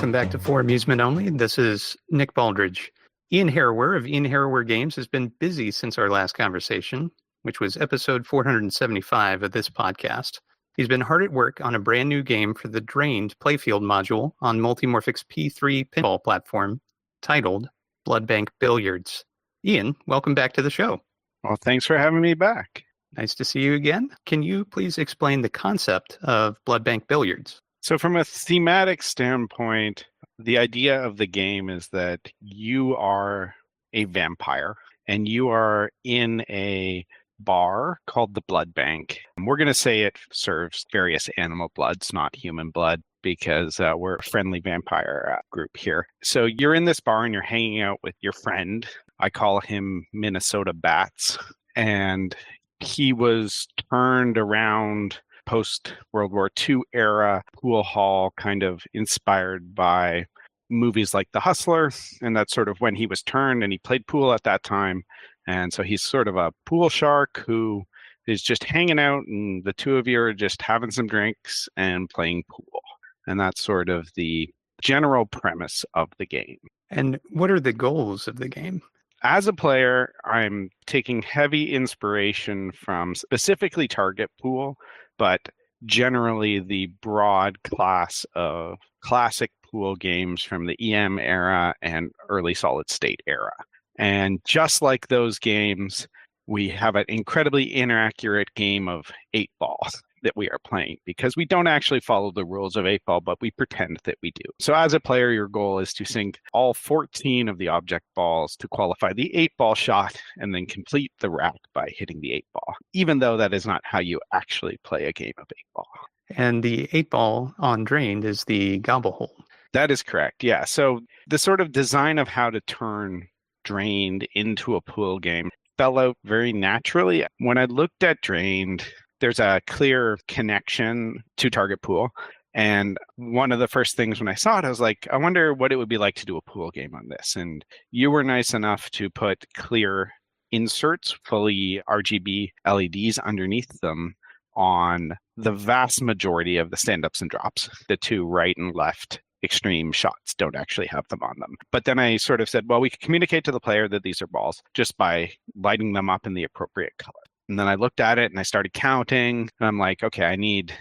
welcome back to For Amusement Only. This is Nick Baldridge. Ian Harrower of Ian Harrower Games has been busy since our last conversation, which was episode 475 of this podcast. He's been hard at work on a brand new game for the Drained playfield module on Multimorphic's P3 Pinball Platform, titled Blood Bank Billiards. Ian, welcome back to the show. Well, thanks for having me back. Nice to see you again. Can you please explain the concept of Blood Bank Billiards? So from a thematic standpoint, the idea of the game is that you are a vampire and you are in a bar called the Blood Bank. We're going to say it serves various animal bloods, not human blood, because we're a friendly vampire group here. So you're in this bar and you're hanging out with your friend. I call him Minnesota Bats. And he was turned around post-World War II era pool hall, kind of inspired by movies like The Hustler. And that's sort of when he was turned, and he played pool at that time. And so he's sort of a pool shark who is just hanging out, and the two of you are just having some drinks and playing pool. And that's sort of the general premise of the game. And what are the goals of the game? As a player, I'm taking heavy inspiration from specifically Target Pool, but generally the broad class of classic pool games from the EM era and early solid state era. And just like those games, we have an incredibly inaccurate game of 8-ball that we are playing, because we don't actually follow the rules of 8-ball, but we pretend that we do. So as a player, your goal is to sink all 14 of the object balls to qualify the 8-ball shot and then complete the rack by hitting the 8-ball, even though that is not how you actually play a game of 8-ball. And the 8-ball on Drained is the gobble hole. That is correct, yeah. So the sort of design of how to turn Drained into a pool game fell out very naturally. When I looked at Drained, there's a clear connection to Target Pool. And one of the first things when I saw it, I was like, I wonder what it would be like to do a pool game on this. And you were nice enough to put clear inserts, fully RGB LEDs underneath them on the vast majority of the stand-ups and drops. The two right and left extreme shots don't actually have them on them. But then I sort of said, well, we can communicate to the player that these are balls just by lighting them up in the appropriate color. And then I looked at it and I started counting, and I'm like, okay, I need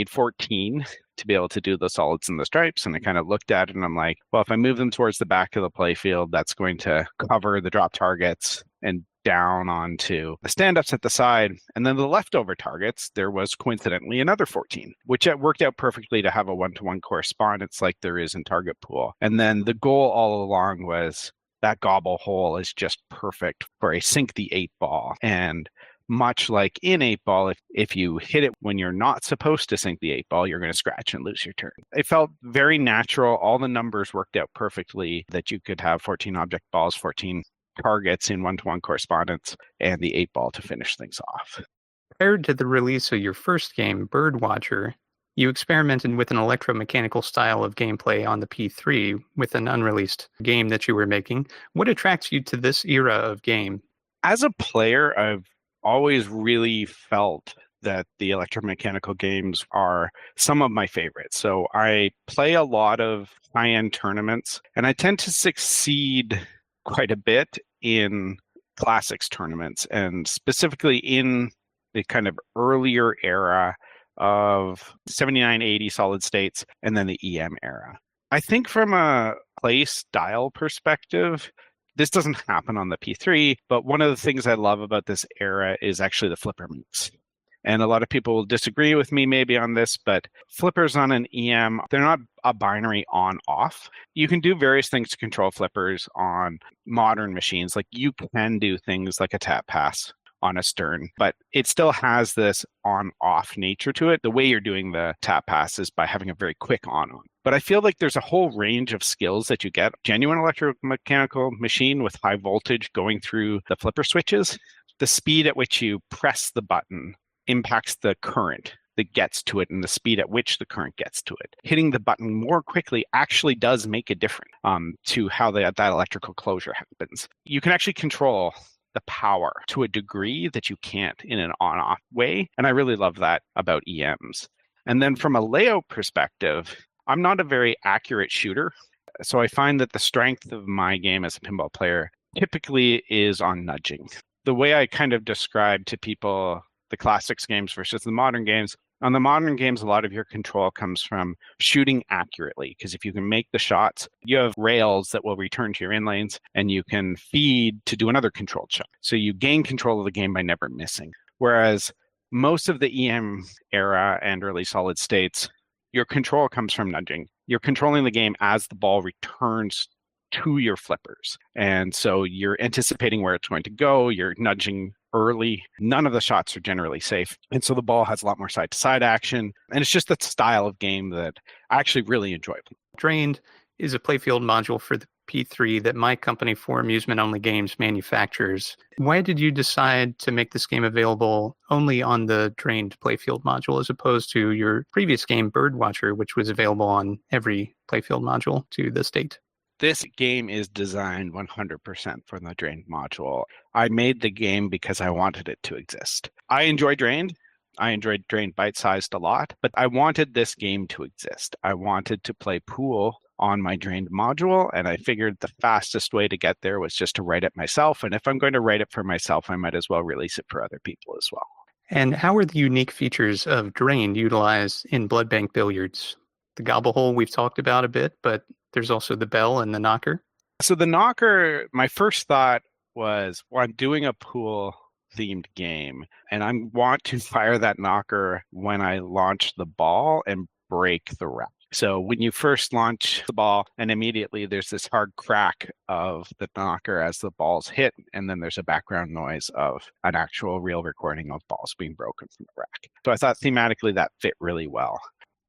14 to be able to do the solids and the stripes. And I kind of looked at it and I'm like, well, if I move them towards the back of the playfield, that's going to cover the drop targets and down onto the stand-ups at the side. And then the leftover targets, there was coincidentally another 14, which worked out perfectly to have a one-to-one correspondence like there is in Target Pool. And then the goal all along was that gobble hole is just perfect for a sink the 8-ball. And much like in 8-ball, if you hit it when you're not supposed to sink the 8-ball, you're going to scratch and lose your turn. It felt very natural. All the numbers worked out perfectly, that you could have 14 object balls, 14 targets in one-to-one correspondence, and the 8-ball to finish things off. Prior to the release of your first game, Birdwatcher, you experimented with an electromechanical style of gameplay on the P3 with an unreleased game that you were making. What attracts you to this era of game? As a player, I've always really felt that the electromechanical games are some of my favorites. So I play a lot of high-end tournaments, and I tend to succeed quite a bit in classics tournaments, and specifically in the kind of earlier era of 79, 80 solid states, and then the EM era. I think from a play style perspective, this doesn't happen on the P3, but one of the things I love about this era is actually the flipper mix. And a lot of people will disagree with me maybe on this, but flippers on an EM, they're not a binary on-off. You can do various things to control flippers on modern machines. Like you can do things like a tap pass on a stern, but it still has this on-off nature to it. The way you're doing the tap pass is by having a very quick on-on. But I feel like there's a whole range of skills that you get. Genuine electromechanical machine with high voltage going through the flipper switches. The speed at which you press the button impacts the current that gets to it and the speed at which the current gets to it. Hitting the button more quickly actually does make a difference to how that electrical closure happens. You can actually control the power to a degree that you can't in an on-off way. And I really love that about EMs. And then from a layout perspective, I'm not a very accurate shooter. So I find that the strength of my game as a pinball player typically is on nudging. The way I kind of describe to people the classics games versus the modern games, on the modern games, a lot of your control comes from shooting accurately, because if you can make the shots, you have rails that will return to your in lanes, and you can feed to do another controlled shot. So you gain control of the game by never missing. Whereas most of the EM era and early solid states, your control comes from nudging. You're controlling the game as the ball returns to your flippers. And so you're anticipating where it's going to go. You're nudging early. None of the shots are generally safe. And so the ball has a lot more side-to-side action. And it's just that style of game that I actually really enjoy. Drained is a playfield module for the P3 that my company, For Amusement Only Games, manufactures. Why did you decide to make this game available only on the Drained playfield module as opposed to your previous game, Birdwatcher, which was available on every playfield module to this date? This game is designed 100% for the Drained module. I made the game because I wanted it to exist. I enjoy Drained. I enjoyed Drained bite-sized a lot, but I wanted this game to exist. I wanted to play pool on my Drained module, and I figured the fastest way to get there was just to write it myself. And if I'm going to write it for myself, I might as well release it for other people as well. And how are the unique features of Drained utilized in Blood Bank Billiards? The gobble hole we've talked about a bit, but there's also the bell and the knocker. So the knocker, my first thought was, well, I'm doing a pool themed game, and I want to fire that knocker when I launch the ball and break the rack. So when you first launch the ball, and immediately there's this hard crack of the knocker as the ball's hit, and then there's a background noise of an actual real recording of balls being broken from the rack. So I thought thematically that fit really well.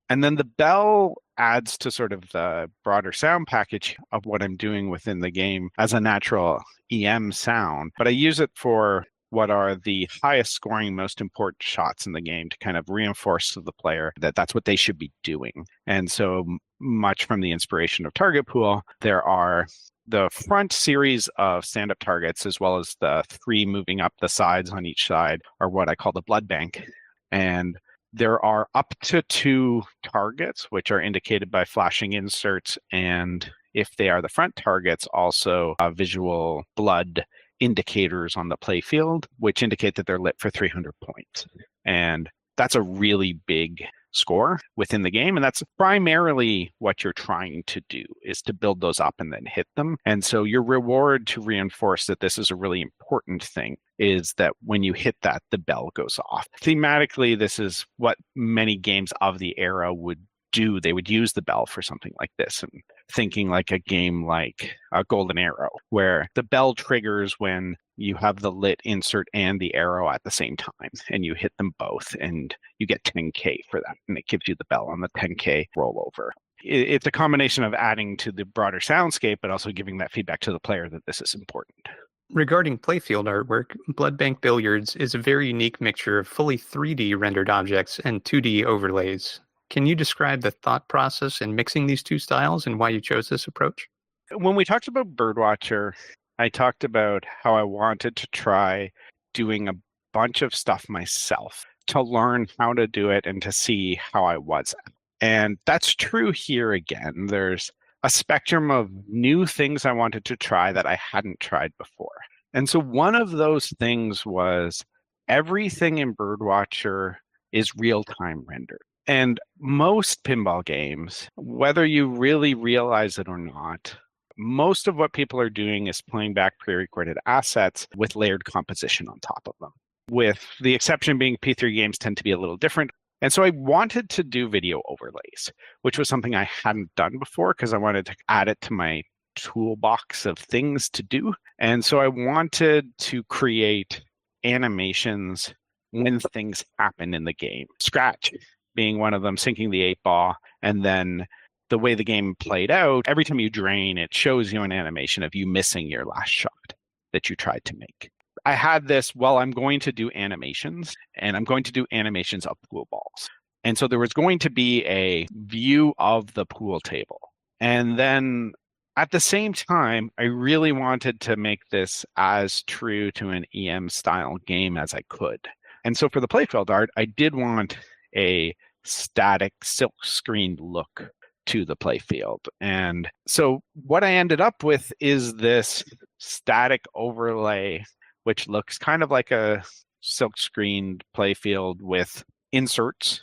And then the bell adds to sort of the broader sound package of what I'm doing within the game as a natural EM sound. But I use it for what are the highest scoring, most important shots in the game to kind of reinforce to the player that that's what they should be doing. And so much from the inspiration of Target Pool, there are the front series of stand-up targets, as well as the 3 moving up the sides on each side, are what I call the Blood Bank. And there are up to 2 targets, which are indicated by flashing inserts, and if they are the front targets, also visual blood indicators on the playfield, which indicate that they're lit for 300 points. And that's a really big score within the game. And that's primarily what you're trying to do, is to build those up and then hit them. And so your reward to reinforce that this is a really important thing is that when you hit that, the bell goes off. Thematically, this is what many games of the era would do. They would use the bell for something like this, and thinking like a game like a Golden Arrow, where the bell triggers when you have the lit insert and the arrow at the same time, and you hit them both, and you get 10K for that, and it gives you the bell on the 10K rollover. It's a combination of adding to the broader soundscape, but also giving that feedback to the player that this is important. Regarding playfield artwork, Blood Bank Billiards is a very unique mixture of fully 3D rendered objects and 2D overlays. Can you describe the thought process in mixing these two styles and why you chose this approach? When we talked about Birdwatcher, I talked about how I wanted to try doing a bunch of stuff myself to learn how to do it and to see how I was at. And that's true here again. There's a spectrum of new things I wanted to try that I hadn't tried before. And so one of those things was everything in Birdwatcher is real-time rendered. And most pinball games, whether you really realize it or not, most of what people are doing is playing back pre-recorded assets with layered composition on top of them, with the exception being P3 games tend to be a little different. And so I wanted to do video overlays, which was something I hadn't done before because I wanted to add it to my toolbox of things to do. And so I wanted to create animations when things happen in the game. Scratch being one of them, sinking the 8-ball, and then the way the game played out, every time you drain, it shows you an animation of you missing your last shot that you tried to make. I had this, well, I'm going to do animations, and I'm going to do animations of pool balls. And so there was going to be a view of the pool table. And then at the same time, I really wanted to make this as true to an EM style game as I could. And so for the playfield art, I did want a static silk screened look to the playfield. And so what I ended up with is this static overlay, which looks kind of like a silk screened playfield with inserts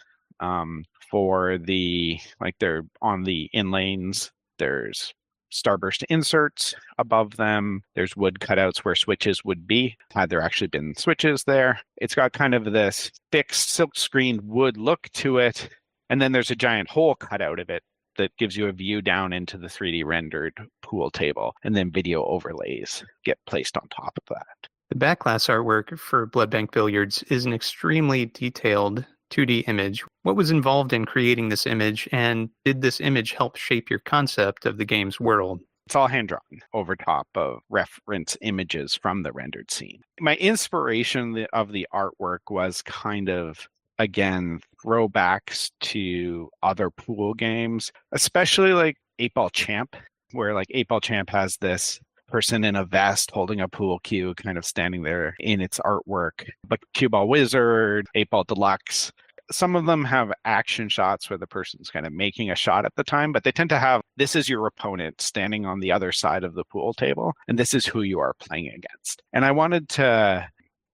for they're on the inlanes. There's starburst inserts above them. There's wood cutouts where switches would be, had there actually been switches there. It's got kind of this fixed silk screened wood look to it. And then there's a giant hole cut out of it that gives you a view down into the 3D rendered pool table. And then video overlays get placed on top of that. The backglass artwork for Blood Bank Billiards is an extremely detailed 2D image. What was involved in creating this image, and did this image help shape your concept of the game's world? It's all hand-drawn over top of reference images from the rendered scene. My inspiration of the artwork was kind of, again, throwbacks to other pool games, especially like 8-Ball Champ, where like 8-Ball Champ has this person in a vest holding a pool cue kind of standing there in its artwork. But Cue Ball Wizard, 8-Ball Deluxe, some of them have action shots where the person's kind of making a shot at the time, but they tend to have, this is your opponent standing on the other side of the pool table, and this is who you are playing against. And I wanted to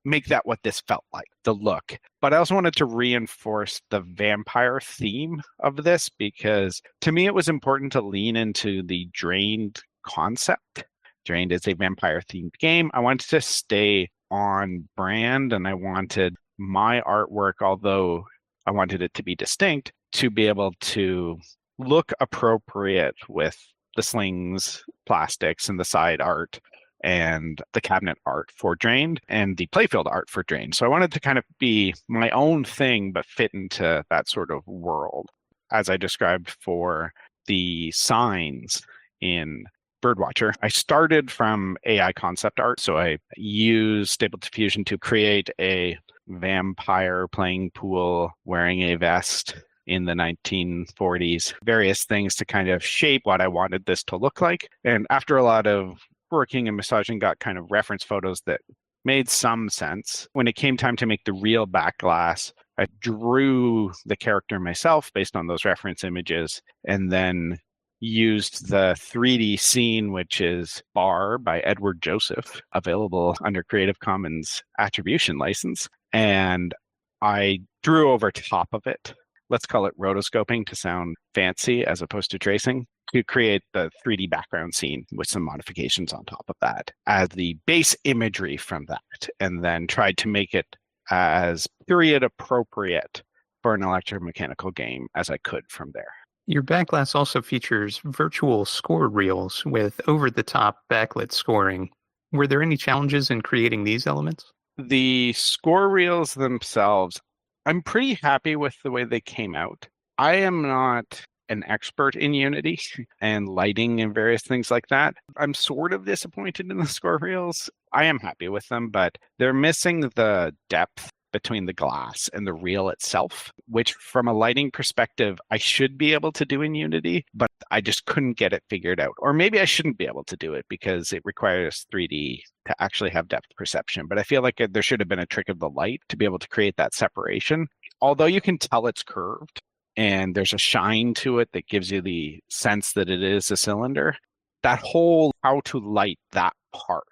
make that what this felt like, the look. But I also wanted to reinforce the vampire theme of this, because to me it was important to lean into the Drained concept. Drained is a vampire-themed game. I wanted to stay on brand, and I wanted my artwork, although I wanted it to be distinct, to be able to look appropriate with the slings, plastics, and the side art, and the cabinet art for Drained, and the playfield art for Drained. So I wanted to kind of be my own thing, but fit into that sort of world. As I described for the signs in Birdwatcher, I started from AI concept art. So I used Stable Diffusion to create a vampire playing pool wearing a vest in the 1940s, various things to kind of shape what I wanted this to look like. And after a lot of working and massaging, got kind of reference photos that made some sense. When it came time to make the real backglass, I drew the character myself based on those reference images, and then used the 3D scene, which is Bar by Edward Joseph, available under Creative Commons Attribution License. And I drew over top of it, let's call it rotoscoping to sound fancy as opposed to tracing, to create the 3D background scene with some modifications on top of that as the base imagery from that, and then tried to make it as period appropriate for an electromechanical game as I could from there. Your backglass also features virtual score reels with over-the-top backlit scoring. Were there any challenges in creating these elements? The score reels themselves, I'm pretty happy with the way they came out. I am not an expert in Unity and lighting and various things like that. I'm sort of disappointed in the score reels. I am happy with them, but they're missing the depth between the glass and the reel itself, which from a lighting perspective, I should be able to do in Unity, but I just couldn't get it figured out. Or maybe I shouldn't be able to do it because it requires 3D to actually have depth perception. But I feel like there should have been a trick of the light to be able to create that separation. Although you can tell it's curved and there's a shine to it that gives you the sense that it is a cylinder, that whole how to light that part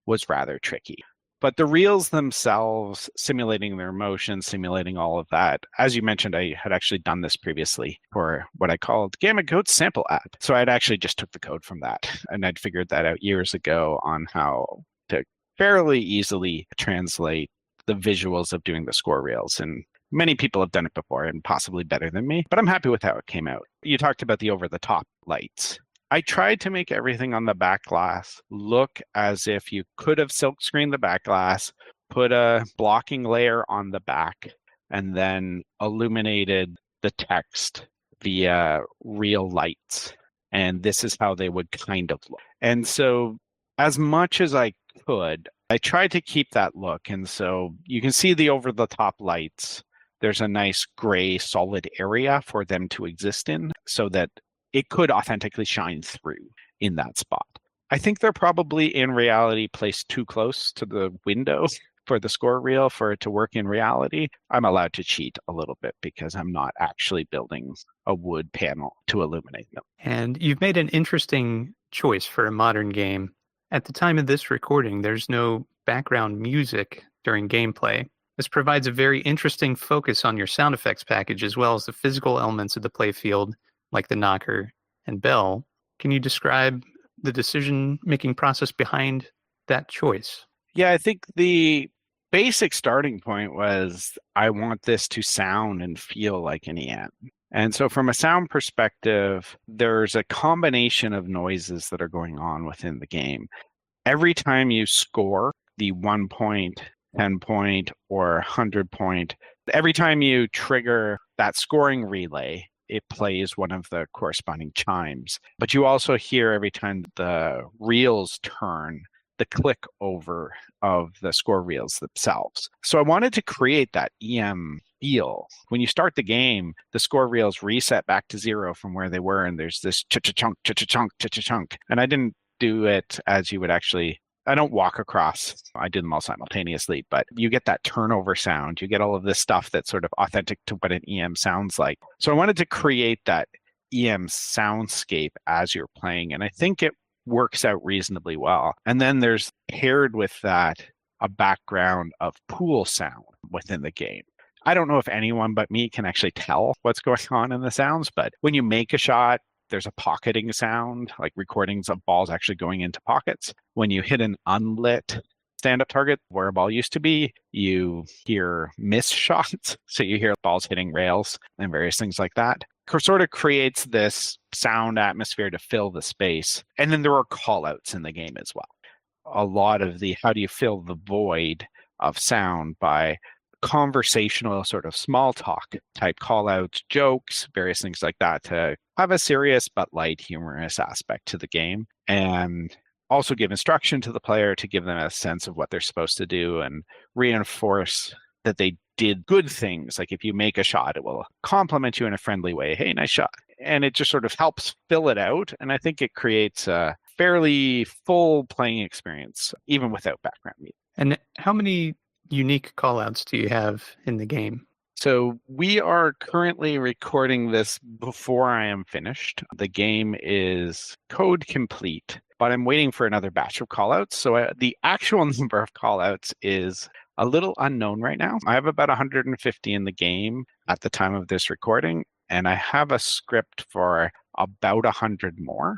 was rather tricky. But the reels themselves, simulating their motion, simulating all of that. As you mentioned, I had actually done this previously for what I called Gamma Code's sample app. So I'd actually just took the code from that, and I'd figured that out years ago on how to fairly easily translate the visuals of doing the score reels. And many people have done it before and possibly better than me, but I'm happy with how it came out. You talked about the over-the-top lights. I tried to make everything on the back glass look as if you could have silk screened the back glass, put a blocking layer on the back, and then illuminated the text via real lights. And this is how they would kind of look. And so as much as I could, I tried to keep that look. And so you can see the over-the-top lights. There's a nice gray solid area for them to exist in so that it could authentically shine through in that spot. I think they're probably in reality placed too close to the window for the score reel for it to work in reality, I'm allowed to cheat a little bit because I'm not actually building a wood panel to illuminate them. And you've made an interesting choice for a modern game. At the time of this recording, there's no background music during gameplay. This provides a very interesting focus on your sound effects package as well as the physical elements of the playfield, like the knocker and bell. Can you describe the decision-making process behind that choice? Yeah, I think the basic starting point was I want this to sound and feel like an EM. And so from a sound perspective, there's a combination of noises that are going on within the game. Every time you score the 1 point, 10 point, or 100 point, every time you trigger that scoring relay, it plays one of the corresponding chimes. But you also hear every time the reels turn, the click over of the score reels themselves. So I wanted to create that EM feel. When you start the game, the score reels reset back to 0 from where they were, and there's this cha-cha-chunk, cha-cha-chunk, cha-cha-chunk. And I didn't do it as you would actually, I don't walk across, I did them all simultaneously, but you get that turnover sound. You get all of this stuff that's sort of authentic to what an EM sounds like. So I wanted to create that EM soundscape as you're playing, and I think it works out reasonably well. And then there's paired with that a background of pool sound within the game. I don't know if anyone but me can actually tell what's going on in the sounds, but when you make a shot, there's a pocketing sound, like recordings of balls actually going into pockets. When you hit an unlit stand-up target where a ball used to be, you hear miss shots. So you hear balls hitting rails and various things like that. Sort of creates this sound atmosphere to fill the space. And then there are call-outs in the game as well. A lot of the how do you fill the void of sound by conversational sort of small talk type call-outs, jokes, various things like that to have a serious but light humorous aspect to the game. And also give instruction to the player to give them a sense of what they're supposed to do and reinforce that they did good things. Like if you make a shot, it will compliment you in a friendly way. Hey, nice shot. And it just sort of helps fill it out. And I think it creates a fairly full playing experience, even without background music. And how many unique callouts do you have in the game? So we are currently recording this before I am finished. The game is code complete, but I'm waiting for another batch of callouts. So the actual number of callouts is a little unknown right now. I have about 150 in the game at the time of this recording, and I have a script for about 100 more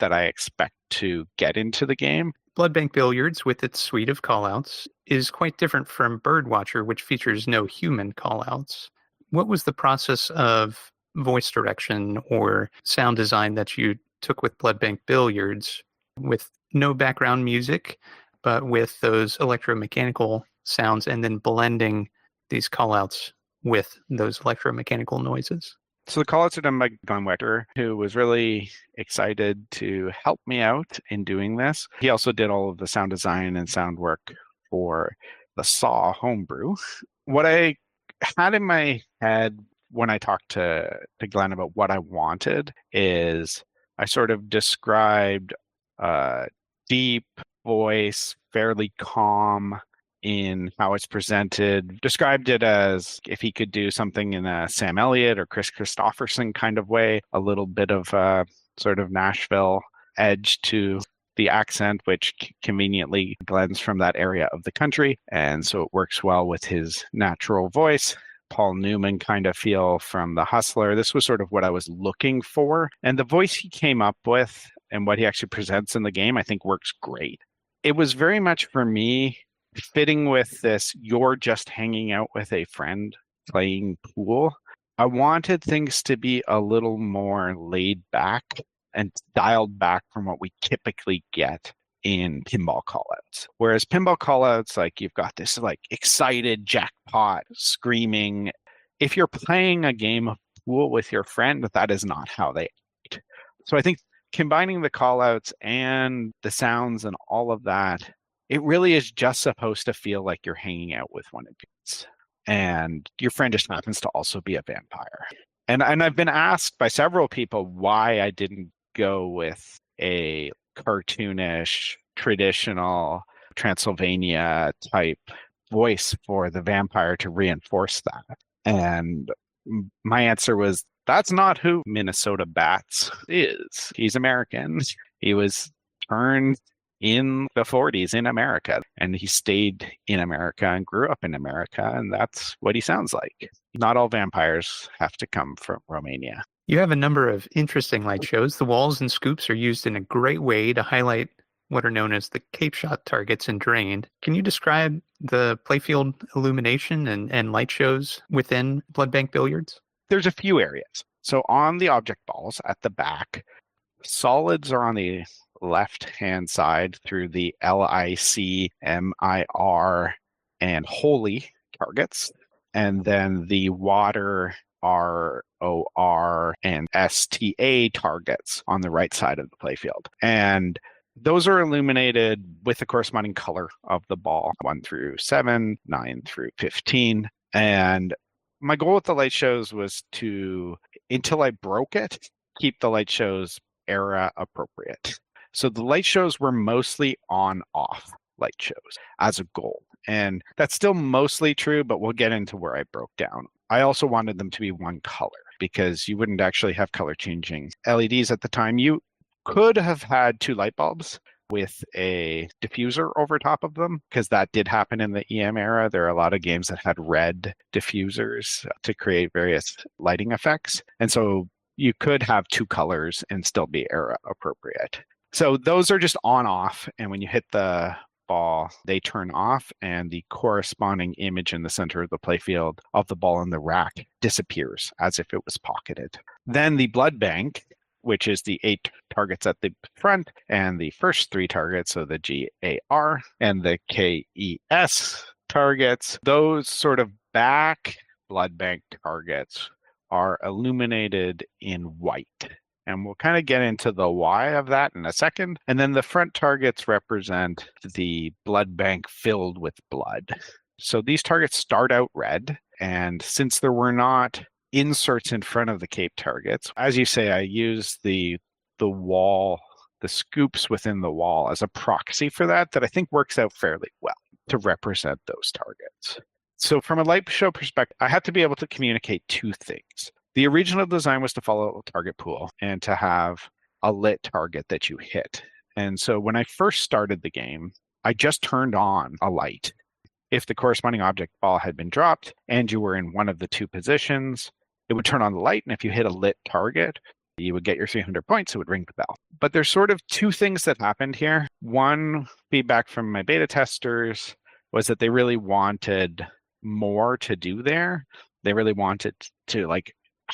that I expect to get into the game. Blood Bank Billiards, with its suite of callouts, is quite different from Birdwatcher, which features no human callouts. What was the process of voice direction or sound design that you took with Blood Bank Billiards, with no background music, but with those electromechanical sounds, and then blending these callouts with those electromechanical noises? So the callouts are done by Glenn Wechter, who was really excited to help me out in doing this. He also did all of the sound design and sound work for the Saw homebrew. What I had in my head when I talked to Glenn about what I wanted is I sort of described a deep voice, fairly calm in how it's presented, described it as if he could do something in a Sam Elliott or Chris Christopherson kind of way, a little bit of a sort of Nashville edge to the accent, which conveniently blends from that area of the country. And so it works well with his natural voice. Paul Newman kind of feel from The Hustler. This was sort of what I was looking for. And the voice he came up with and what he actually presents in the game, I think works great. It was very much for me fitting with this, you're just hanging out with a friend playing pool. I wanted things to be a little more laid back and dialed back from what we typically get in pinball callouts. Whereas pinball callouts, like you've got this like excited jackpot screaming. If you're playing a game of pool with your friend, that is not how they act. So I think combining the callouts and the sounds and all of that, it really is just supposed to feel like you're hanging out with one of yours. And your friend just happens to also be a vampire. And I've been asked by several people why I didn't go with a cartoonish, traditional Transylvania type voice for the vampire to reinforce that. And my answer was, that's not who Minnesota Bats is. He's American. He was turned in the 40s in America, and he stayed in America and grew up in America, and that's what he sounds like. Not all vampires have to come from Romania. You have a number of interesting light shows. The walls and scoops are used in a great way to highlight what are known as the Cape shot targets in Drained. Can you describe the playfield illumination and light shows within Blood Bank Billiards? There's a few areas. So on the object balls at the back, solids are on the left-hand side through the LIC, MIR, and holy targets. And then the water, ROR, and STA targets on the right side of the playfield. And those are illuminated with the corresponding color of the ball, 1 through 7, 9 through 15. And my goal with the light shows was to, until I broke it, keep the light shows era appropriate. So the light shows were mostly on-off light shows as a goal. And that's still mostly true, but we'll get into where I broke down. I also wanted them to be one color because you wouldn't actually have color changing LEDs at the time. You could have had 2 light bulbs with a diffuser over top of them, because that did happen in the EM era. There are a lot of games that had red diffusers to create various lighting effects. And so you could have 2 colors and still be era appropriate. So those are just on off. And when you hit the ball, they turn off, and the corresponding image in the center of the playfield of the ball in the rack disappears as if it was pocketed. Then the blood bank, which is the 8 targets at the front and the first 3 targets, so the GAR and the KES targets, those sort of back blood bank targets are illuminated in white. And we'll kind of get into the why of that in a second. And then the front targets represent the blood bank filled with blood. So these targets start out red. And since there were not inserts in front of the cape targets, as you say, I use the wall, the scoops within the wall as a proxy for that I think works out fairly well to represent those targets. So from a light show perspective, I had to be able to communicate 2 things. The original design was to follow a target pool and to have a lit target that you hit. And so when I first started the game, I just turned on a light. If the corresponding object ball had been dropped and you were in one of the 2 positions, it would turn on the light. And if you hit a lit target, you would get your 300 points. It would ring the bell. But there's sort of 2 things that happened here. One, feedback from my beta testers was that they really wanted more to do there. They really wanted to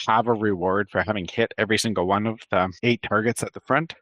have a reward for having hit every single one of the 8 targets at the front.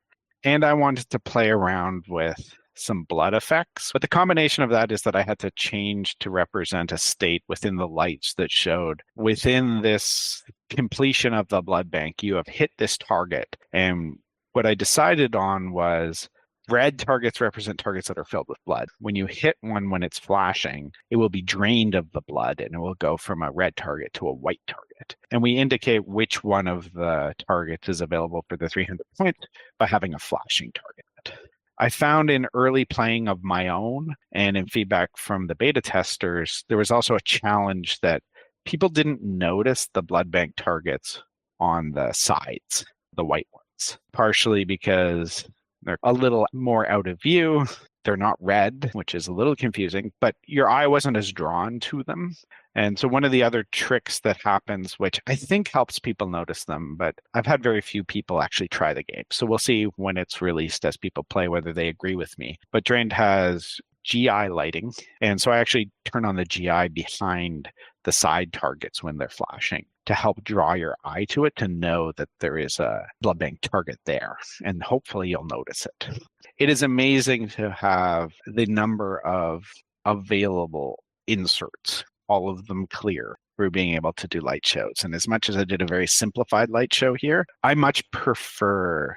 And I wanted to play around with some blood effects. But the combination of that is that I had to change to represent a state within the lights that showed within this completion of the blood bank, you have hit this target. And what I decided on was red targets represent targets that are filled with blood. When you hit one when it's flashing, it will be drained of the blood and it will go from a red target to a white target. And we indicate which one of the targets is available for the 300 points by having a flashing target. I found in early playing of my own and in feedback from the beta testers, there was also a challenge that people didn't notice the blood bank targets on the sides, the white ones, partially because they're a little more out of view. They're not red, which is a little confusing, but your eye wasn't as drawn to them. And so one of the other tricks that happens, which I think helps people notice them, but I've had very few people actually try the game. So we'll see when it's released as people play whether they agree with me. But Drained has GI lighting. And so I actually turn on the GI behind the side targets when they're flashing to help draw your eye to it, to know that there is a blood bank target there. And hopefully you'll notice it. It is amazing to have the number of available inserts, all of them clear, through being able to do light shows. And as much as I did a very simplified light show here, I much prefer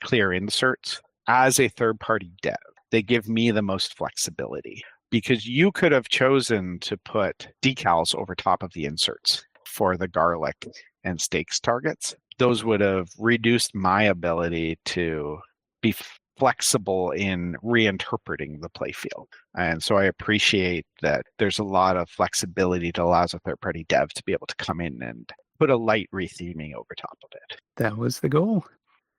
clear inserts as a third-party dev. They give me the most flexibility because you could have chosen to put decals over top of the inserts for the garlic and steaks targets. Those would have reduced my ability to be flexible in reinterpreting the playfield. And so I appreciate that there's a lot of flexibility that allows a third-party dev to be able to come in and put a light retheming over top of it. That was the goal.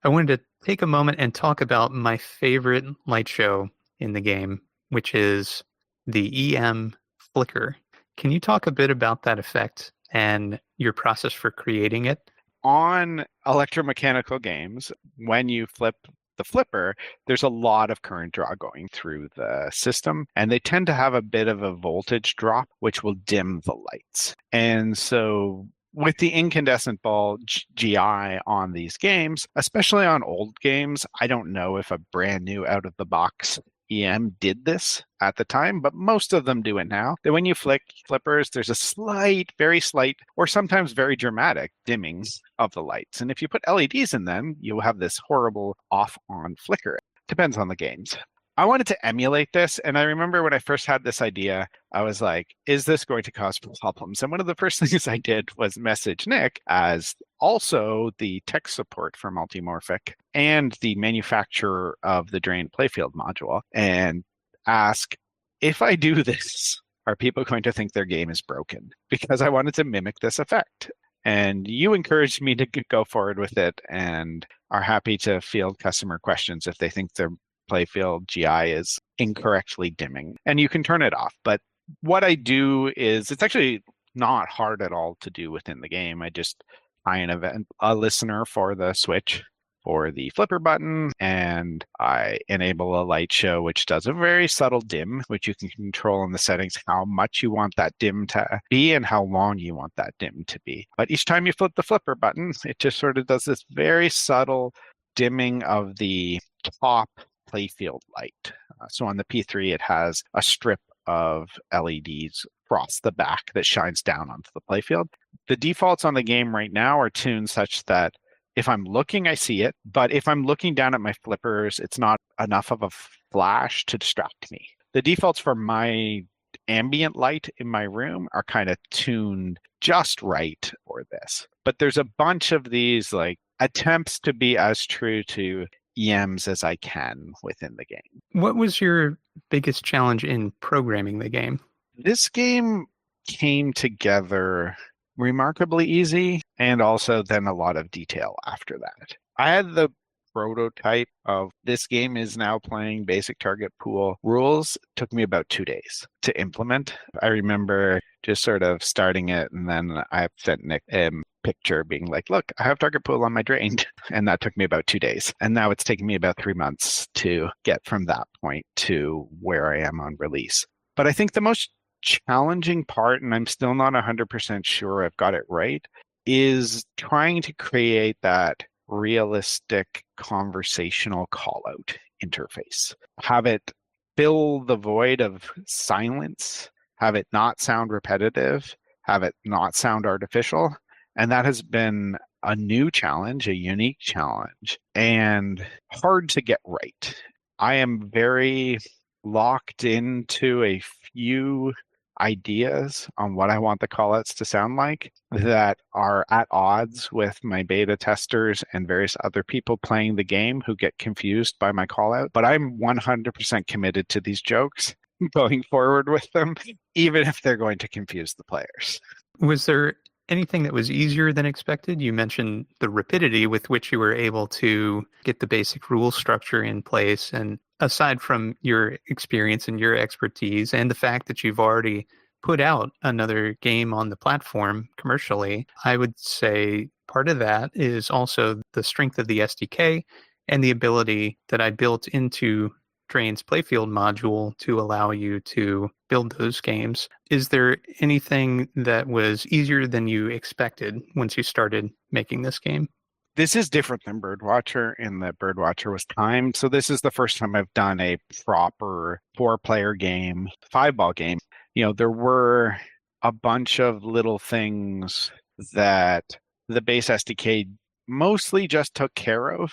I wanted to take a moment and talk about my favorite light show in the game, which is the EM flicker. Can you talk a bit about that effect and your process for creating it? On electromechanical games, when you flip the flipper, there's a lot of current draw going through the system, and they tend to have a bit of a voltage drop, which will dim the lights. And so with the incandescent ball GI on these games, especially on old games, I don't know if a brand new out of the box EM did this at the time, but most of them do it now. That when you flick flippers, there's a slight, very slight, or sometimes very dramatic dimming of the lights. And if you put LEDs in them, you'll have this horrible off-on flicker. Depends on the games. I wanted to emulate this, and I remember when I first had this idea, I was like, is this going to cause problems? And one of the first things I did was message Nick as also the tech support for Multimorphic and the manufacturer of the Drain Playfield module, and ask, if I do this, are people going to think their game is broken? Because I wanted to mimic this effect. And you encouraged me to go forward with it and are happy to field customer questions if they think their playfield GI is incorrectly dimming. And you can turn it off. But what I do is, it's actually not hard at all to do within the game. I just tie an event, a listener for the switch for the flipper button, and I enable a light show, which does a very subtle dim, which you can control in the settings how much you want that dim to be and how long you want that dim to be. But each time you flip the flipper button, it just sort of does this very subtle dimming of the top playfield light. So on the P3, it has a strip of LEDs across the back that shines down onto the playfield. The defaults on the game right now are tuned such that if I'm looking, I see it. But if I'm looking down at my flippers, it's not enough of a flash to distract me. The defaults for my ambient light in my room are kind of tuned just right for this. But there's a bunch of these like attempts to be as true to EMs as I can within the game. What was your biggest challenge in programming the game? This game came together remarkably easy, and also then a lot of detail after that. I had the prototype of this game is now playing basic target pool rules. It took me about 2 days to implement. I remember just sort of starting it, and then I sent Nick a picture being like, look, I have target pool on my drain. And that took me about 2 days. And now it's taken me about 3 months to get from that point to where I am on release. But I think the most challenging part, and I'm still not 100% sure I've got it right, is trying to create that realistic conversational callout interface. Have it fill the void of silence, have it not sound repetitive, have it not sound artificial. And that has been a new challenge, a unique challenge, and hard to get right. I am very locked into a few ideas on what I want the callouts to sound like that are at odds with my beta testers and various other people playing the game who get confused by my callout. But I'm 100% committed to these jokes going forward with them, even if they're going to confuse the players. Was there anything that was easier than expected? You mentioned the rapidity with which you were able to get the basic rule structure in place. And aside from your experience and your expertise and the fact that you've already put out another game on the platform commercially, I would say part of that is also the strength of the SDK and the ability that I built into Drain's Playfield module to allow you to build those games. Is there anything that was easier than you expected once you started making this game? This is different than Birdwatcher in that Birdwatcher was timed. So this is the first time I've done a proper 4-player game, 5-ball game. You know, there were a bunch of little things that the base SDK mostly just took care of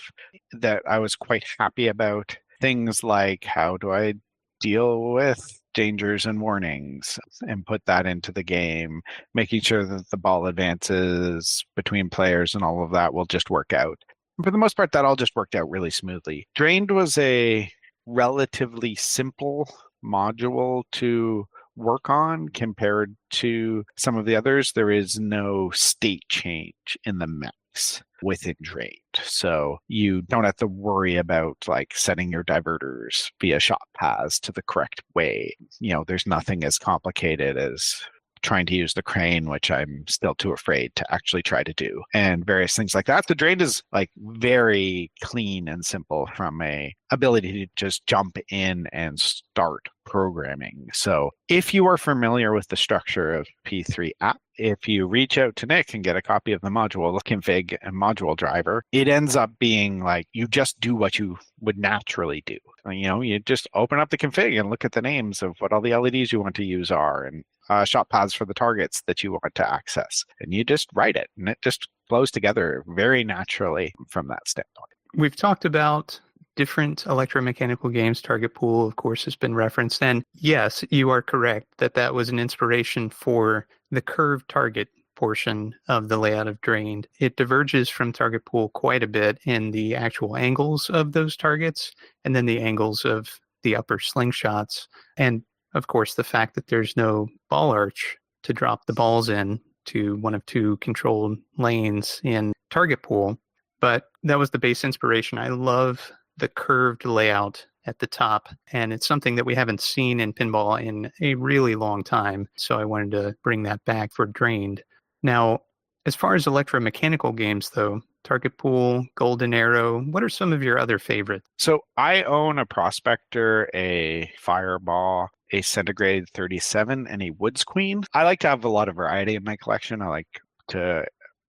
that I was quite happy about. Things like, how do I deal with dangers and warnings and put that into the game, making sure that the ball advances between players and all of that will just work out. For the most part, that all just worked out really smoothly. Drained was a relatively simple module to work on compared to some of the others. There is no state change in the mechs within Drained. So you don't have to worry about like setting your diverters via shot paths to the correct way. There's nothing as complicated as trying to use the crane, which I'm still too afraid to actually try to do, and various things like that. The Drained is like very clean and simple from a ability to just jump in and start programming. So if you are familiar with the structure of P3 app, if you reach out to Nick and get a copy of the module config and module driver, it ends up being like you just do what you would naturally do. You just open up the config and look at the names of what all the LEDs you want to use are, and shot paths for the targets that you want to access. And you just write it, and it just flows together very naturally from that standpoint. We've talked about different electromechanical games. Target Pool, of course, has been referenced. And yes, you are correct that was an inspiration for the curved target portion of the layout of Drained. It diverges from Target Pool quite a bit in the actual angles of those targets, and then the angles of the upper slingshots. And of course, the fact that there's no ball arch to drop the balls in to one of two controlled lanes in Target Pool. But that was the base inspiration. I love the curved layout at the top, and it's something that we haven't seen in pinball in a really long time. So I wanted to bring that back for Drained. Now, as far as electromechanical games, though, Target Pool, Golden Arrow, what are some of your other favorites? So I own a Prospector, a Fireball, a Centigrade 37, and a Woods Queen. I like to have a lot of variety in my collection. I like to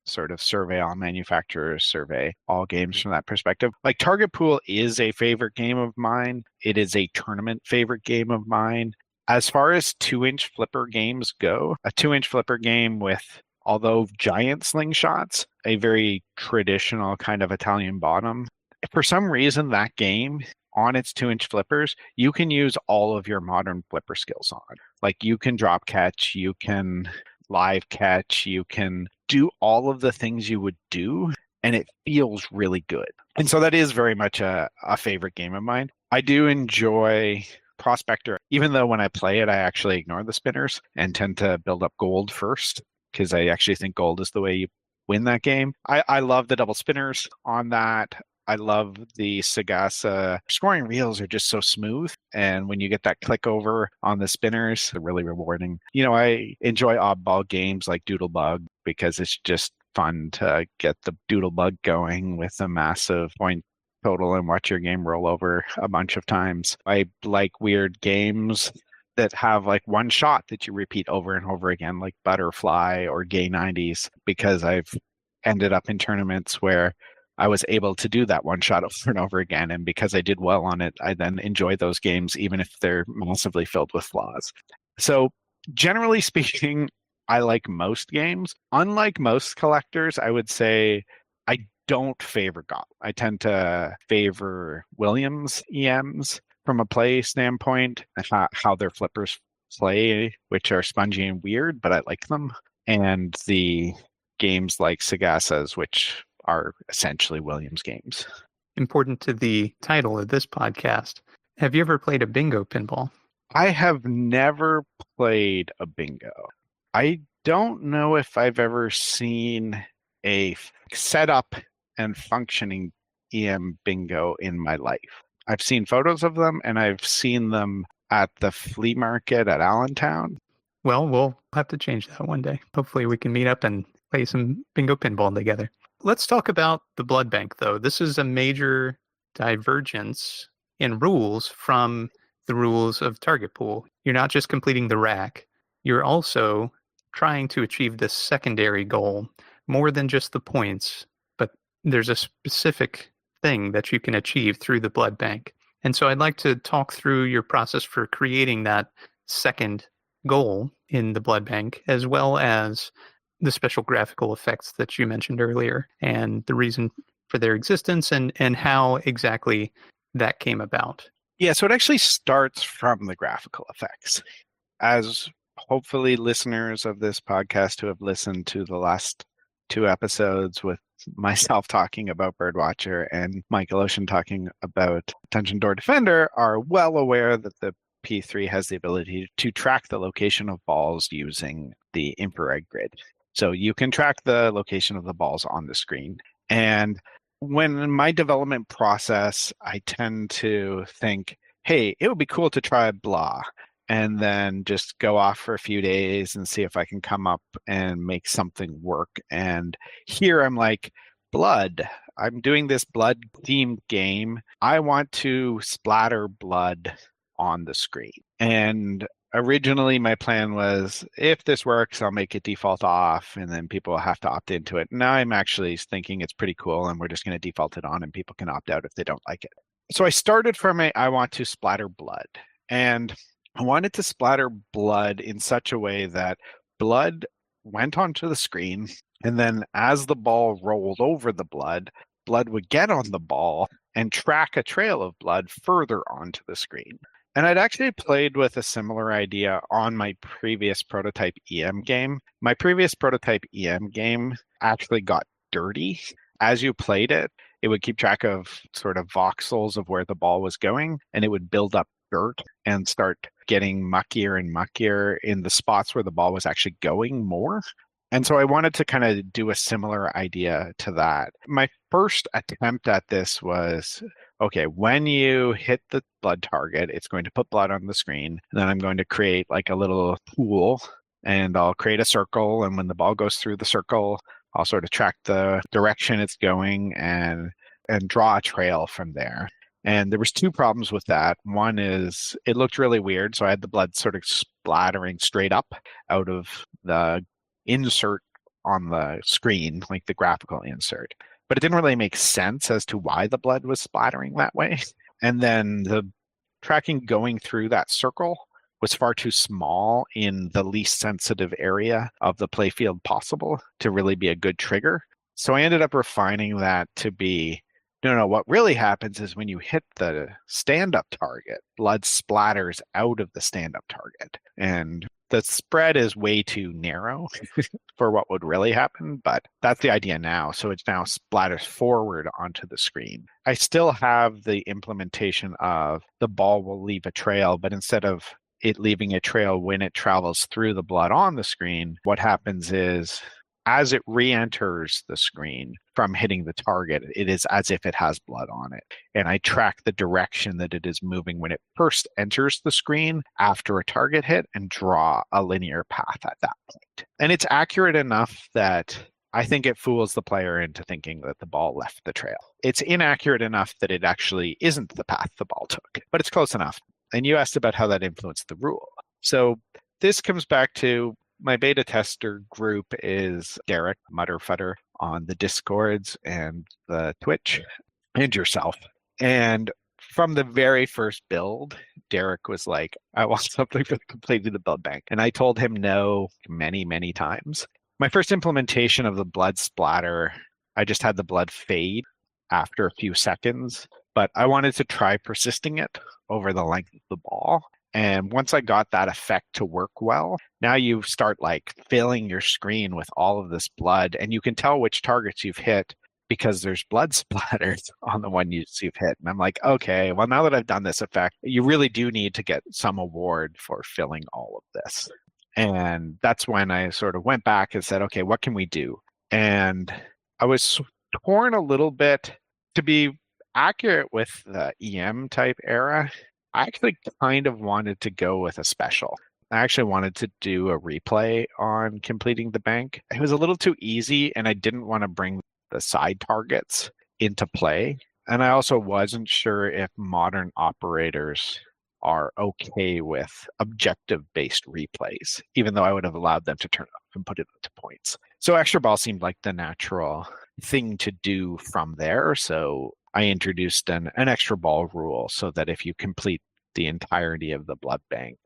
sort of survey all manufacturers, survey all games from that perspective. Like Target Pool is a favorite game of mine. It is a tournament favorite game of mine. As far as 2-inch flipper games go, a 2-inch flipper game with, although giant slingshots, a very traditional kind of Italian bottom. For some reason, that game on its 2-inch flippers, you can use all of your modern flipper skills on. Like you can drop catch, you can live catch, you can do all of the things you would do, and it feels really good. And so that is very much a favorite game of mine. I do enjoy Prospector, even though when I play it, I actually ignore the spinners and tend to build up gold first, because I actually think gold is the way you win that game. I love the double spinners on that. I love the Sagasa. Scoring reels are just so smooth. And when you get that click over on the spinners, they're really rewarding. I enjoy oddball games like Doodlebug because it's just fun to get the Doodlebug going with a massive point total and watch your game roll over a bunch of times. I like weird games that have like one shot that you repeat over and over again, like Butterfly or Gay 90s, because I've ended up in tournaments where I was able to do that one shot over and over again. And because I did well on it, I then enjoy those games, even if they're massively filled with flaws. So generally speaking, I like most games. Unlike most collectors, I would say I don't favor gobble. I tend to favor Williams EMs from a play standpoint, how their flippers play, which are spongy and weird, but I like them. And the games like Sagasa's, which are essentially Williams games. Important to the title of this podcast. Have you ever played a bingo pinball? I have never played a bingo. I don't know if I've ever seen a setup and functioning EM bingo in my life. I've seen photos of them, and I've seen them at the flea market at Allentown. Well, we'll have to change that one day. Hopefully we can meet up and play some bingo pinball together. Let's talk about the Blood Bank, though. This is a major divergence in rules from the rules of Target Pool. You're not just completing the rack. You're also trying to achieve this secondary goal, more than just the points, but there's a specific thing that you can achieve through the Blood Bank. And so I'd like to talk through your process for creating that second goal in the Blood Bank, as well as the special graphical effects that you mentioned earlier and the reason for their existence and how exactly that came about. Yeah, so it actually starts from the graphical effects. As hopefully listeners of this podcast who have listened to the last 2 episodes with myself talking about Birdwatcher and Michael Ocean talking about Dungeon Door Defender are well aware that the P3 has the ability to track the location of balls using the infrared grid. So you can track the location of the balls on the screen. And when in my development process, I tend to think, hey, it would be cool to try blah, and then just go off for a few days and see if I can come up and make something work. And here I'm like, blood. I'm doing this blood themed game. I want to splatter blood on the screen. And originally my plan was, if this works, I'll make it default off and then people will have to opt into it. Now I'm actually thinking it's pretty cool and we're just going to default it on and people can opt out if they don't like it. So I started from I want to splatter blood. And I wanted to splatter blood in such a way that blood went onto the screen, and then as the ball rolled over the blood would get on the ball and track a trail of blood further onto the screen. And I'd actually played with a similar idea on my previous prototype EM game. My previous prototype EM game actually got dirty. As you played it, it would keep track of sort of voxels of where the ball was going, and it would build up dirt and start getting muckier and muckier in the spots where the ball was actually going more. And so I wanted to kind of do a similar idea to that. My first attempt at this was, okay, when you hit the blood target, it's going to put blood on the screen. And then I'm going to create like a little pool, and I'll create a circle. And when the ball goes through the circle, I'll sort of track the direction it's going and draw a trail from there. And there was 2 problems with that. One is it looked really weird. So I had the blood sort of splattering straight up out of the insert on the screen, like the graphical insert. But it didn't really make sense as to why the blood was splattering that way. And then the tracking going through that circle was far too small in the least sensitive area of the playfield possible to really be a good trigger. So I ended up refining that to be, no, what really happens is when you hit the stand-up target, blood splatters out of the stand-up target. And the spread is way too narrow for what would really happen, but that's the idea now. So it now splatters forward onto the screen. I still have the implementation of the ball will leave a trail, but instead of it leaving a trail when it travels through the blood on the screen, what happens is as it re-enters the screen from hitting the target, it is as if it has blood on it. And I track the direction that it is moving when it first enters the screen after a target hit and draw a linear path at that point. And it's accurate enough that I think it fools the player into thinking that the ball left the trail. It's inaccurate enough that it actually isn't the path the ball took, but it's close enough. And you asked about how that influenced the rule. So this comes back to my beta tester group is Derek Mutterfutter on the Discords and the Twitch and yourself. And from the very first build, Derek was like, I want something for completing the Blood Bank. And I told him no many, many times. My first implementation of the blood splatter, I just had the blood fade after a few seconds, but I wanted to try persisting it over the length of the ball. And once I got that effect to work well, now you start like filling your screen with all of this blood, and you can tell which targets you've hit because there's blood splatters on the one you've hit. And I'm like, okay, well, now that I've done this effect, you really do need to get some award for filling all of this. And that's when I sort of went back and said, okay, what can we do? And I was torn a little bit to be accurate with the EM type era. I actually kind of wanted to go with a special. I actually wanted to do a replay on completing the bank. It was a little too easy, and I didn't want to bring the side targets into play. And I also wasn't sure if modern operators are okay with objective-based replays, even though I would have allowed them to turn up and put it into points. So extra ball seemed like the natural thing to do from there. So I introduced an extra ball rule so that if you complete the entirety of the blood bank,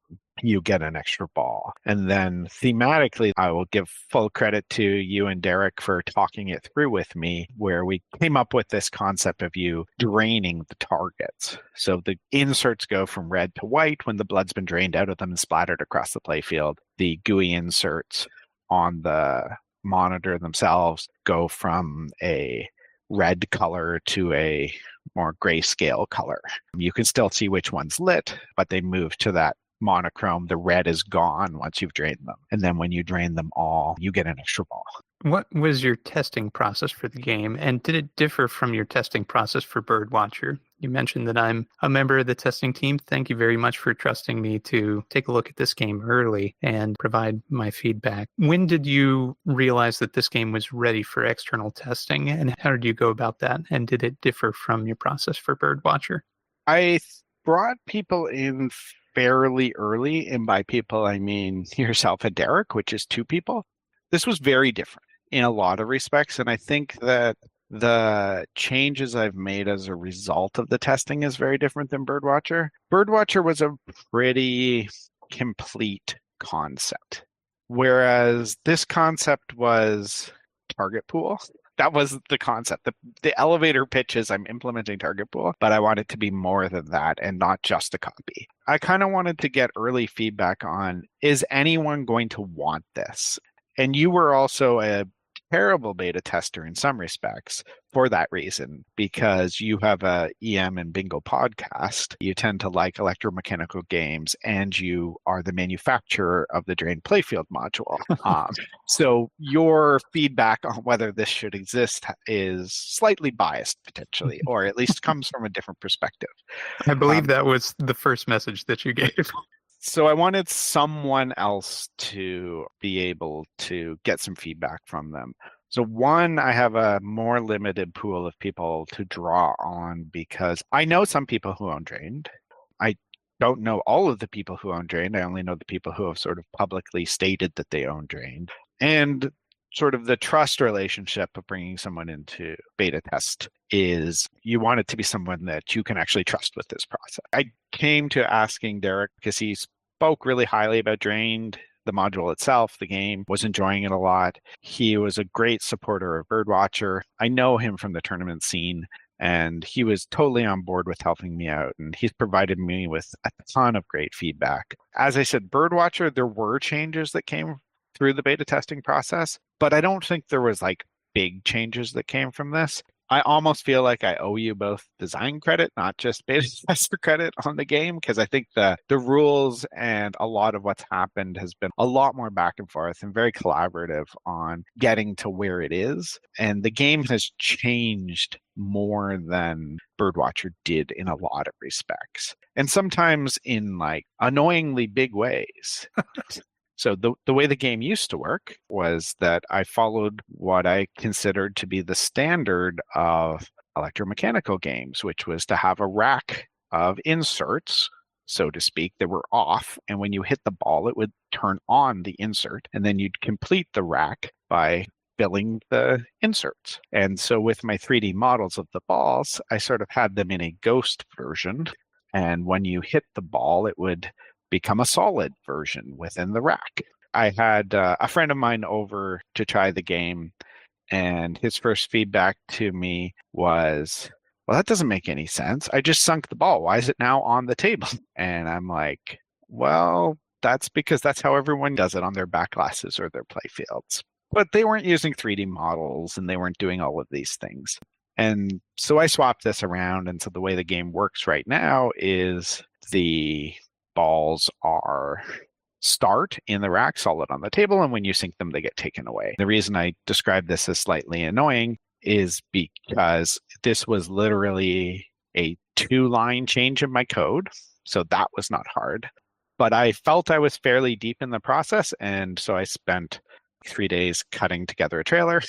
you get an extra ball. And then thematically, I will give full credit to you and Derek for talking it through with me, where we came up with this concept of you draining the targets. So the inserts go from red to white when the blood's been drained out of them and splattered across the playfield. The GUI inserts on the monitor themselves go from a red color to a more grayscale color. You can still see which one's lit, but they move to that monochrome. The red is gone once you've drained them. And then when you drain them all, you get an extra ball. What was your testing process for the game, and did it differ from your testing process for Birdwatcher? You mentioned that I'm a member of the testing team. Thank you very much for trusting me to take a look at this game early and provide my feedback. When did you realize that this game was ready for external testing, and how did you go about that? And did it differ from your process for Birdwatcher? I brought people in fairly early, and by people, I mean yourself and Derek, which is 2 people. This was very different in a lot of respects, and I think that the changes I've made as a result of the testing is very different than Birdwatcher. Birdwatcher was a pretty complete concept, whereas this concept was target pool. That was the concept. The elevator pitch is I'm implementing target pool, but I want it to be more than that and not just a copy. I kind of wanted to get early feedback on, is anyone going to want this? And you were also a terrible beta tester in some respects for that reason, because you have a EM and bingo podcast. You tend to like electromechanical games, and you are the manufacturer of the Drain Playfield module. So your feedback on whether this should exist is slightly biased potentially, or at least comes from a different perspective. I believe that was the first message that you gave. So I wanted someone else to be able to get some feedback from them. So one, I have a more limited pool of people to draw on because I know some people who own Drained. I don't know all of the people who own Drained. I only know the people who have sort of publicly stated that they own Drained. And sort of the trust relationship of bringing someone into beta test is you want it to be someone that you can actually trust with this process. I came to asking Derek because he spoke really highly about Drained, the module itself, the game, was enjoying it a lot. He was a great supporter of Birdwatcher. I know him from the tournament scene, and he was totally on board with helping me out, and he's provided me with a ton of great feedback. As I said, Birdwatcher, there were changes that came through the beta testing process, but I don't think there was like big changes that came from this. I almost feel like I owe you both design credit, not just beta tester credit on the game, because I think the rules and a lot of what's happened has been a lot more back and forth and very collaborative on getting to where it is. And the game has changed more than Birdwatcher did in a lot of respects, and sometimes in like annoyingly big ways. So the way the game used to work was that I followed what I considered to be the standard of electromechanical games, which was to have a rack of inserts, so to speak, that were off. And when you hit the ball, it would turn on the insert. And then you'd complete the rack by filling the inserts. And so with my 3D models of the balls, I sort of had them in a ghost version. And when you hit the ball, it would become a solid version within the rack. I had a friend of mine over to try the game, and his first feedback to me was, well, that doesn't make any sense. I just sunk the ball. Why is it now on the table? And I'm like, well, that's because that's how everyone does it on their back glasses or their playfields. But they weren't using 3D models, and they weren't doing all of these things. And so I swapped this around, and so the way the game works right now is the balls are start in the rack solid on the table, and when you sink them, they get taken away. The reason I describe this as slightly annoying is because this was literally a 2-line change in my code, so that was not hard. But I felt I was fairly deep in the process, and so I spent 3 days cutting together a trailer,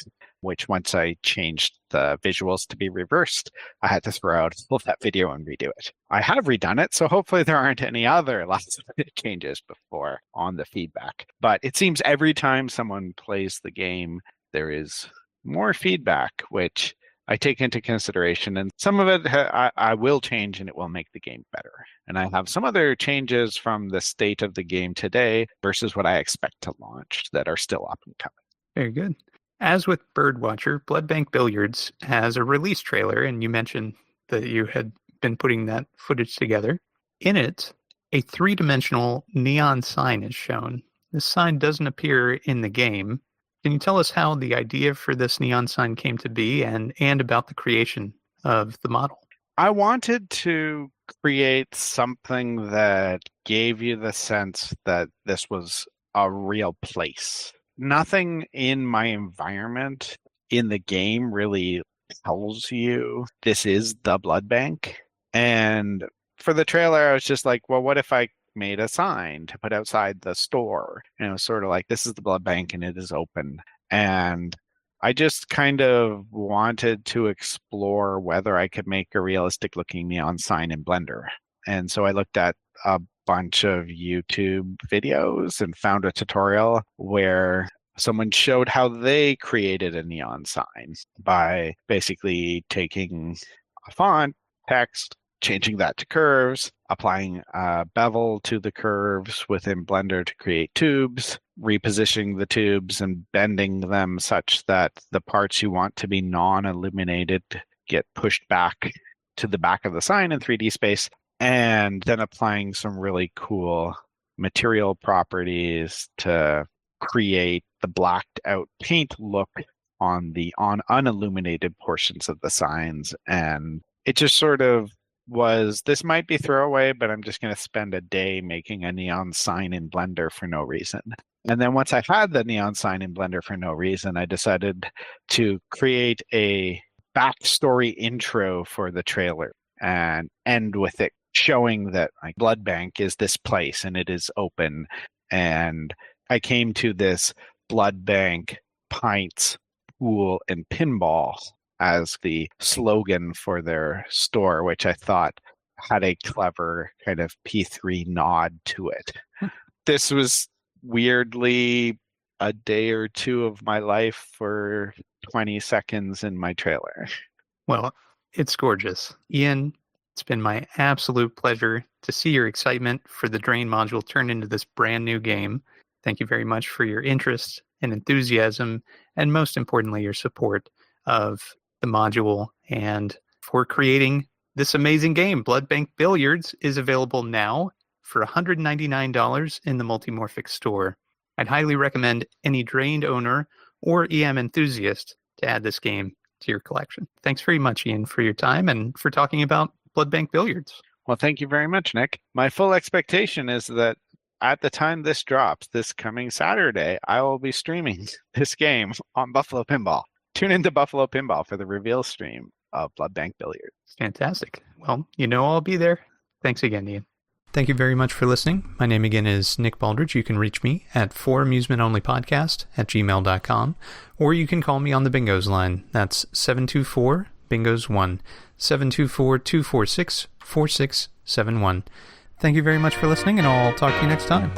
which once I changed the visuals to be reversed, I had to throw out all that video and redo it. I have redone it, so hopefully there aren't any other last minute changes before on the feedback. But it seems every time someone plays the game, there is more feedback, which I take into consideration. And some of it I will change, and it will make the game better. And I have some other changes from the state of the game today versus what I expect to launch that are still up and coming. Very good. As with Birdwatcher, Blood Bank Billiards has a release trailer, and you mentioned that you had been putting that footage together. In it, a 3-dimensional neon sign is shown. This sign doesn't appear in the game, Can you tell us how the idea for this neon sign came to be and about the creation of the model? I wanted to create something that gave you the sense that this was a real place. Nothing in my environment in the game really tells you this is the blood bank. And for the trailer, I was just like, well, what if I made a sign to put outside the store? And it was sort of like, this is the blood bank and it is open. And I just kind of wanted to explore whether I could make a realistic looking neon sign in Blender. And so I looked at a bunch of YouTube videos and found a tutorial where someone showed how they created a neon sign by basically taking a font, text, changing that to curves, applying a bevel to the curves within Blender to create tubes, repositioning the tubes and bending them such that the parts you want to be non-illuminated get pushed back to the back of the sign in 3D space, and then applying some really cool material properties to create the blacked out paint look on the unilluminated portions of the signs. And it just sort of was, this might be throwaway, but I'm just going to spend a day making a neon sign in Blender for no reason. And then once I had the neon sign in Blender for no reason, I decided to create a backstory intro for the trailer and end with it showing that like Blood Bank is this place and it is open. And I came to this Blood Bank, pints, pool, and pinball as the slogan for their store, which I thought had a clever kind of P3 nod to it. This was weirdly a day or two of my life for 20 seconds in my trailer. Well, it's gorgeous. Ian, it's been my absolute pleasure to see your excitement for the Drain module turn into this brand new game. Thank you very much for your interest and enthusiasm, and most importantly, your support of the module and for creating this amazing game. Blood Bank Billiards is available now for $199 in the Multimorphic store. I'd highly recommend any Drained owner or EM enthusiast to add this game to your collection. Thanks very much, Ian, for your time and for talking about Blood Bank Billiards. Well, thank you very much, Nick. My full expectation is that at the time this drops, this coming Saturday, I will be streaming this game on Buffalo Pinball. Tune into Buffalo Pinball for the reveal stream of Blood Bank Billiards. Fantastic. Well, I'll be there. Thanks again, Ian. Thank you very much for listening. My name again is Nick Baldridge. You can reach me at foramusementonlypodcast@gmail.com, or you can call me on the Bingos line. That's 724-BINGOS1, 724-246-4671. Thank you very much for listening, and I'll talk to you next time.